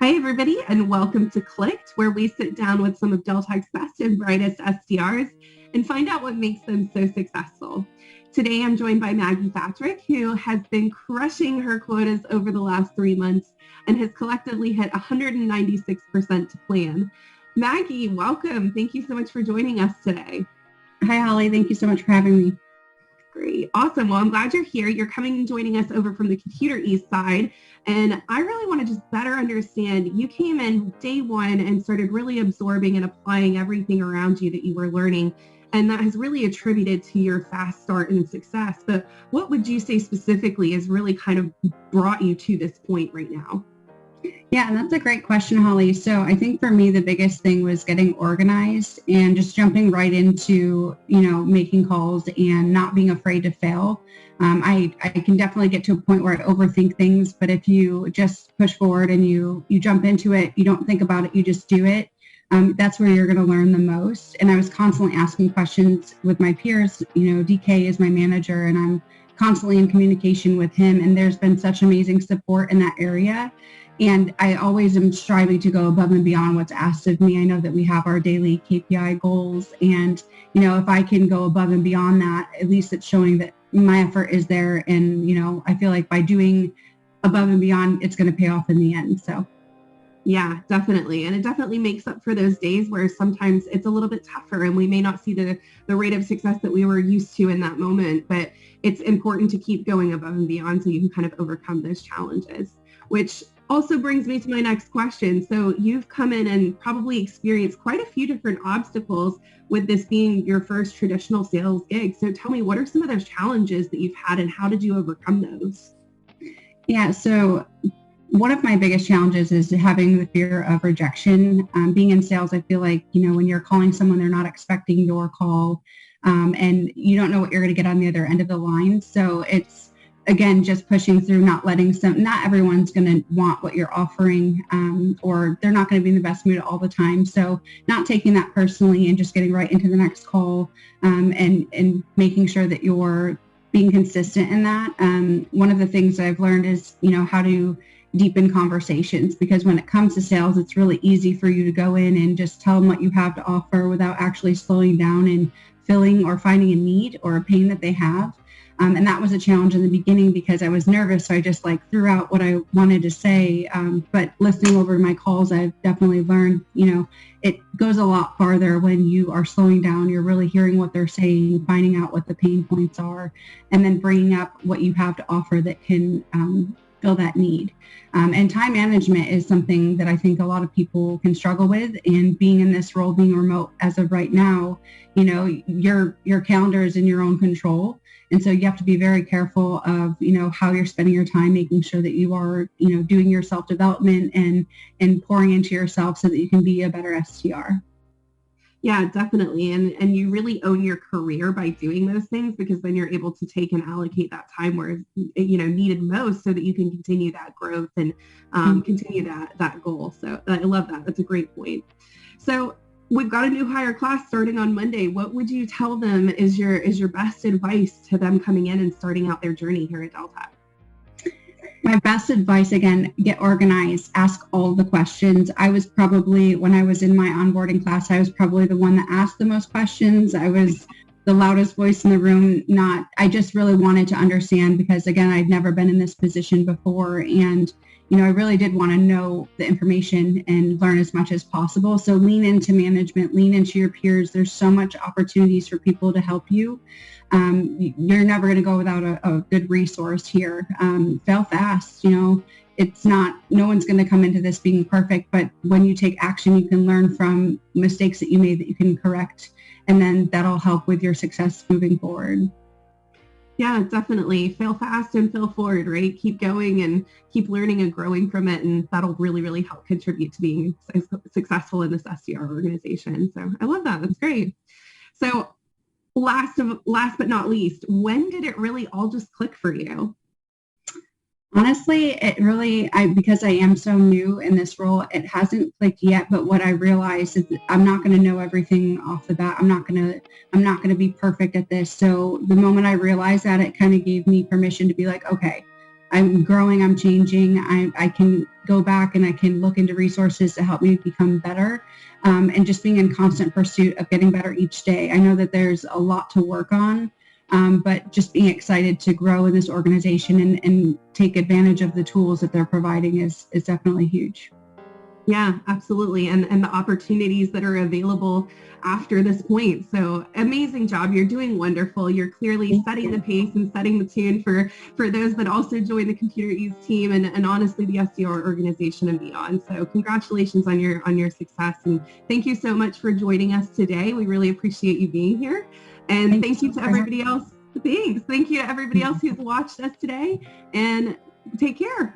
Hi, everybody, and welcome to Clicked, where we sit down with some of Deltec's best and brightest SDRs and find out what makes them so successful. Today, I'm joined by Maggie, who has been crushing her quotas over the last 3 months and has collectively hit 196% to plan. Maggie, welcome. Thank you so much for joining us today. Hi, Holly. Thank you so much for having me. Great. Awesome. Well, I'm glad you're here. You're coming and joining us over from the Computer East side. And I really want to just better understand, you came in day one and started really absorbing and applying everything around you that you were learning. And that has really attributed to your fast start and success. But what would you say specifically has really kind of brought you to this point right now? Yeah, and that's a great question, Holly. So I think for me, the biggest thing was getting organized and just jumping right into, making calls and not being afraid to fail. I can definitely get to a point where I overthink things, but if you just push forward and you jump into it, you don't think about it, you just do it. That's where you're going to learn the most. And I was constantly asking questions with my peers. DK is my manager, and I'm constantly in communication with him. And there's been such amazing support in that area. And I always am striving to go above and beyond what's asked of me. I know that we have our daily KPI goals. And, if I can go above and beyond that, at least it's showing that my effort is there. And, I feel like by doing above and beyond, it's going to pay off in the end. So. Yeah, definitely. And it definitely makes up for those days where sometimes it's a little bit tougher and we may not see the rate of success that we were used to in that moment. But it's important to keep going above and beyond so you can kind of overcome those challenges, which also brings me to my next question. So you've come in and probably experienced quite a few different obstacles with this being your first traditional sales gig. So tell me, what are some of those challenges that you've had and how did you overcome those? Yeah, so one of my biggest challenges is having the fear of rejection. Being in sales, I feel like, when you're calling someone, they're not expecting your call, and you don't know what you're going to get on the other end of the line. So it's, again, just pushing through, not everyone's going to want what you're offering, or they're not going to be in the best mood all the time. So not taking that personally and just getting right into the next call, and making sure that you're being consistent in that. One of the things I've learned is, how to deepen conversations, because when it comes to sales, it's really easy for you to go in and just tell them what you have to offer without actually slowing down and filling or finding a need or a pain that they have. And that was a challenge in the beginning because I was nervous. So I just threw out what I wanted to say. But listening over my calls, I've definitely learned, it goes a lot farther when you are slowing down. You're really hearing what they're saying, finding out what the pain points are, and then bringing up what you have to offer that can fill that need. And time management is something that I think a lot of people can struggle with. And being in this role, being remote as of right now, your calendar is in your own control. And so you have to be very careful of, how you're spending your time, making sure that you are, doing your self-development and pouring into yourself so that you can be a better SDR. Yeah, definitely. And you really own your career by doing those things, because then you're able to take and allocate that time where it's, needed most so that you can continue that growth and continue that goal. So I love that. That's a great point. So we've got a new hire class starting on Monday. What would you tell them is your best advice to them coming in and starting out their journey here at Deltec? My best advice, again, get organized, ask all the questions. I was probably, when I was in my onboarding class, I was probably the one that asked the most questions. I was the loudest voice in the room. I just really wanted to understand because, again, I'd never been in this position before. And I really did want to know the information and learn as much as possible. So lean into management, lean into your peers. There's so much opportunities for people to help you. You're never going to go without a good resource here. Fail fast. It's not, no one's going to come into this being perfect, but when you take action, you can learn from mistakes that you made that you can correct. And then that'll help with your success moving forward. Yeah, definitely. Fail fast and fail forward, right? Keep going and keep learning and growing from it. And that'll really, really help contribute to being successful in this SDR organization. So I love that. That's great. So last but not least, when did it really all just click for you? Honestly, because I am so new in this role, it hasn't clicked yet. But what I realized is that I'm not going to know everything off the bat. I'm not going to be perfect at this. So the moment I realized that, it kind of gave me permission to be like, okay, I'm growing, I'm changing. I can go back and I can look into resources to help me become better, and just being in constant pursuit of getting better each day. I know that there's a lot to work on, but just being excited to grow in this organization and take advantage of the tools that they're providing is definitely huge. Yeah, absolutely. And the opportunities that are available after this point. So amazing job. You're doing wonderful. You're clearly setting the pace and setting the tune for those that also join the Computer Ease team and honestly the SDR organization and beyond. So congratulations on your success. And thank you so much for joining us today. We really appreciate you being here. And thank you to everybody else. Thanks. Thank you to everybody else who's watched us today, and take care.